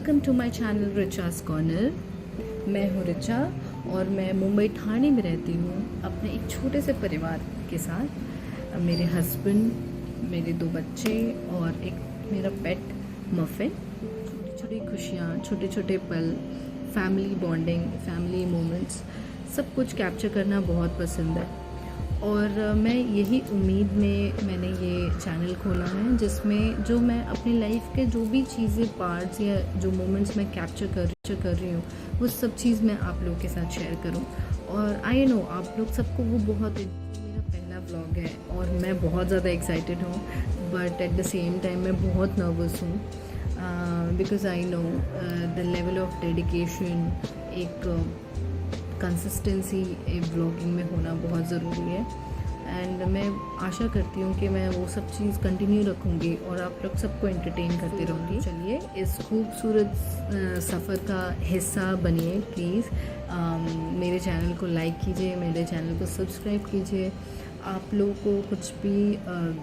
Welcome to my channel Richa's corner. मैं हूँ रिचा और मैं मुंबई ठाणे में रहती हूँ अपने एक छोटे से परिवार के साथ। मेरे हस्बैंड, मेरे 2 बच्चे और एक मेरा पेट मफिन। छोटी छोटी खुशियाँ, छोटे छोटे पल, फैमिली बॉन्डिंग, फैमिली मोमेंट्स, सब कुछ कैप्चर करना बहुत पसंद है। और मैं यही उम्मीद में मैंने ये चैनल खोला है जिसमें जो मैं अपनी लाइफ के जो भी चीज़ें, पार्ट्स या जो मोमेंट्स मैं कैप्चर कर रही हूँ वो सब चीज़ मैं आप लोगों के साथ शेयर करूँ। और आई नो आप लोग सबको वो बहुत, मेरा पहला व्लॉग है और मैं बहुत ज़्यादा एक्साइटेड हूँ, but at the same time मैं बहुत नर्वस हूँ because I know the level of dedication, एक कंसिस्टेंसी एक ब्लॉगिंग में होना बहुत ज़रूरी है। एंड मैं आशा करती हूँ कि मैं वो सब चीज़ कंटिन्यू रखूँगी और आप लोग सबको एंटरटेन करते रहूँगी। चलिए इस खूबसूरत सफ़र का हिस्सा बनिए प्लीज़। मेरे चैनल को लाइक कीजिए, मेरे चैनल को सब्सक्राइब कीजिए। आप लोगों को कुछ भी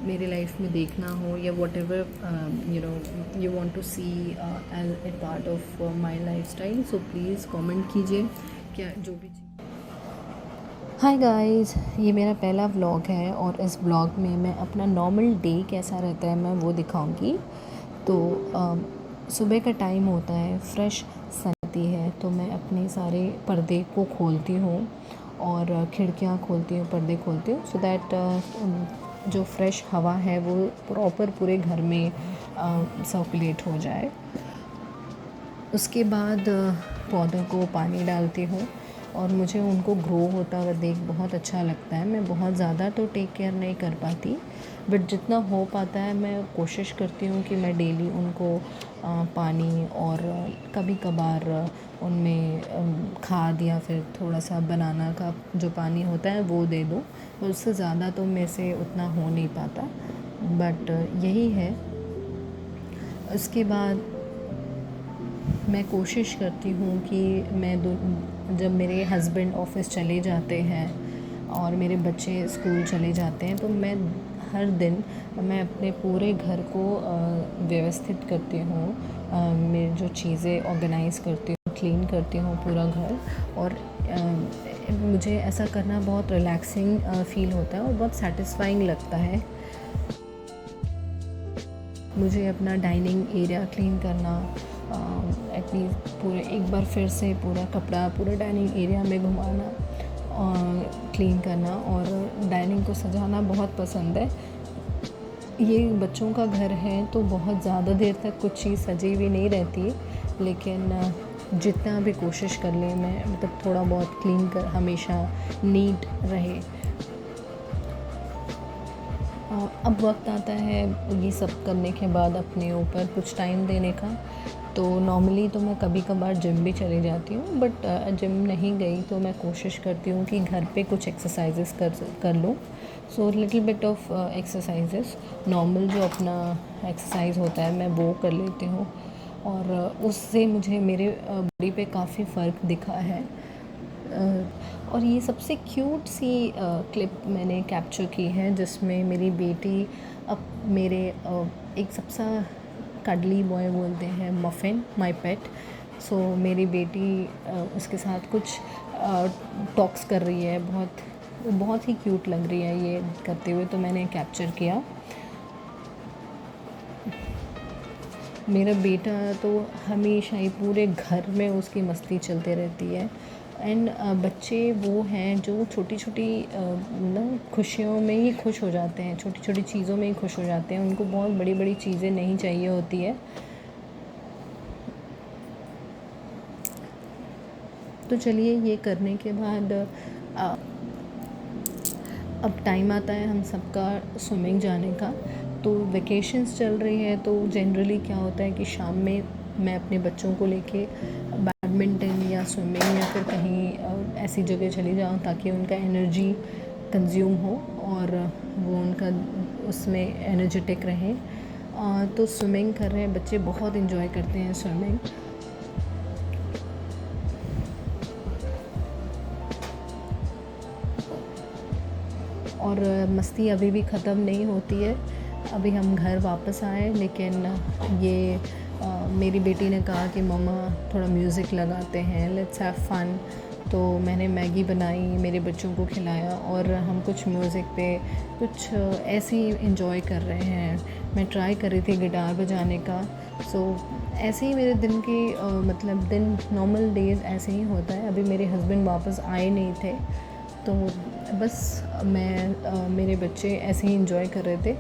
मेरे लाइफ में देखना हो या whatever you want to see as a part of my lifestyle, so please comment कीजिए क्या जो भी। हाय गाइस, ये मेरा पहला व्लॉग है और इस व्लॉग में मैं अपना नॉर्मल डे कैसा रहता है मैं वो दिखाऊंगी। तो सुबह का टाइम होता है, फ्रेश सन आती है तो मैं अपने सारे पर्दे को खोलती हूँ और खिड़कियाँ खोलती हूँ, पर्दे खोलती हूँ सो दैट जो फ्रेश हवा है वो प्रॉपर पूरे घर में सर्कुलेट हो जाए। उसके बाद पौधों को पानी डालती हूँ और मुझे उनको ग्रो होता हुआ देख बहुत अच्छा लगता है। मैं बहुत ज़्यादा तो टेक केयर नहीं कर पाती, बट जितना हो पाता है मैं कोशिश करती हूँ कि मैं डेली उनको पानी और कभी कभार उनमें खाद या फिर थोड़ा सा बनाना का जो पानी होता है वो दे दूँ। और उससे ज़्यादा तो मेरे से उतना हो नहीं पाता, बट यही है। उसके बाद मैं कोशिश करती हूँ कि जब मेरे हस्बैंड ऑफिस चले जाते हैं और मेरे बच्चे स्कूल चले जाते हैं तो मैं हर दिन मैं अपने पूरे घर को व्यवस्थित करती हूँ। मेरी जो चीज़ें ऑर्गेनाइज़ करती हूँ, क्लीन करती हूँ पूरा घर। और मुझे ऐसा करना बहुत रिलैक्सिंग फ़ील होता है और बहुत सेटिस्फाइंग लगता है। मुझे अपना डाइनिंग एरिया क्लीन करना, एटलीस्ट पूरे एक बार फिर से पूरा कपड़ा पूरे डाइनिंग एरिया में घुमाना और क्लीन करना और डाइनिंग को सजाना बहुत पसंद है। ये बच्चों का घर है तो बहुत ज़्यादा देर तक कुछ चीज़ सजी हुई नहीं रहती, लेकिन जितना भी कोशिश कर ले मैं मतलब थोड़ा बहुत क्लीन कर हमेशा नीट रहे। अब वक्त आता है ये सब करने के बाद अपने ऊपर कुछ टाइम देने का। तो नॉर्मली तो मैं कभी कभार जिम भी चली जाती हूँ, बट जिम नहीं गई तो मैं कोशिश करती हूँ कि घर पे कुछ एक्सरसाइजेस कर लूँ। So little bit of exercises, normal जो अपना एक्सरसाइज होता है मैं वो कर लेती हूँ और उससे मुझे मेरे बॉडी पे काफ़ी फ़र्क दिखा है। और ये सबसे क्यूट सी क्लिप मैंने कैप्चर की है जिसमें मेरी बेटी अब मेरे एक सबसे कडली बॉय बोलते हैं मफिन, माय पेट। सो मेरी बेटी उसके साथ कुछ टॉक्स कर रही है, बहुत ही क्यूट लग रही है ये करते हुए, तो मैंने कैप्चर किया। मेरा बेटा तो हमेशा ही पूरे घर में उसकी मस्ती चलते रहती है। एंड बच्चे वो हैं जो छोटी छोटी खुशियों में ही खुश हो जाते हैं, छोटी छोटी चीज़ों में ही खुश हो जाते हैं। उनको बहुत बड़ी बड़ी चीज़ें नहीं चाहिए होती है। तो चलिए ये करने के बाद अब टाइम आता है हम सबका स्विमिंग जाने का। तो वेकेशंस चल रही है तो जनरली क्या होता है कि शाम में मैं अपने बच्चों को लेके बैडमिंटन या स्विमिंग या फिर कहीं ऐसी जगह चली जाऊँ ताकि उनका एनर्जी कंज्यूम हो और वो उनका उसमें एनर्जेटिक रहे। तो स्विमिंग कर रहे हैं बच्चे, बहुत इन्जॉय करते हैं स्विमिंग। और मस्ती अभी भी ख़त्म नहीं होती है। अभी हम घर वापस आए, लेकिन ये मेरी बेटी ने कहा कि मम्मा थोड़ा म्यूज़िक लगाते हैं, लेट्स हैव फन। तो मैंने मैगी बनाई, मेरे बच्चों को खिलाया और हम कुछ म्यूज़िक पे कुछ ऐसे ही इंजॉय कर रहे हैं। मैं ट्राई कर रही थी गिटार बजाने का। सो ऐसे ही मेरे दिन के मतलब दिन नॉर्मल डेज़ ऐसे ही होता है। अभी मेरे हस्बैंड वापस आए नहीं थे, तो बस मैं मेरे बच्चे ऐसे ही इंजॉय कर रहे थे।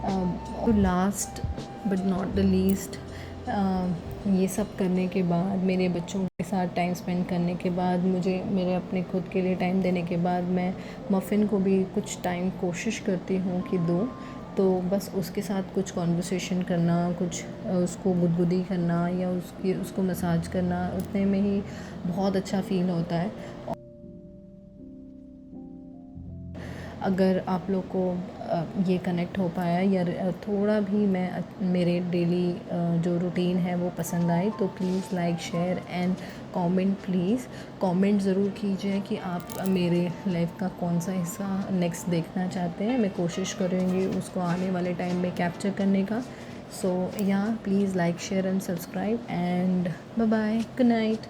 और last but not the least, ये सब करने के बाद, मेरे बच्चों के साथ टाइम स्पेंड करने के बाद, मुझे मेरे अपने खुद के लिए टाइम देने के बाद, मैं मफ़िन को भी कुछ टाइम कोशिश करती हूँ कि दूँ। तो बस उसके साथ कुछ कॉन्वर्सेशन करना, कुछ उसको गुदगुदी करना या उसको मसाज करना, उतने में ही बहुत अच्छा फ़ील होता है। अगर आप लोग को ये कनेक्ट हो पाया या थोड़ा भी मेरे डेली जो रूटीन है वो पसंद आए, तो please like, share and comment. Please comment ज़रूर कीजिए कि आप मेरे लाइफ का कौन सा हिस्सा नेक्स्ट देखना चाहते हैं। मैं कोशिश करूँगी उसको आने वाले टाइम में कैप्चर करने का। सो या please like, share and subscribe and bye bye, good night.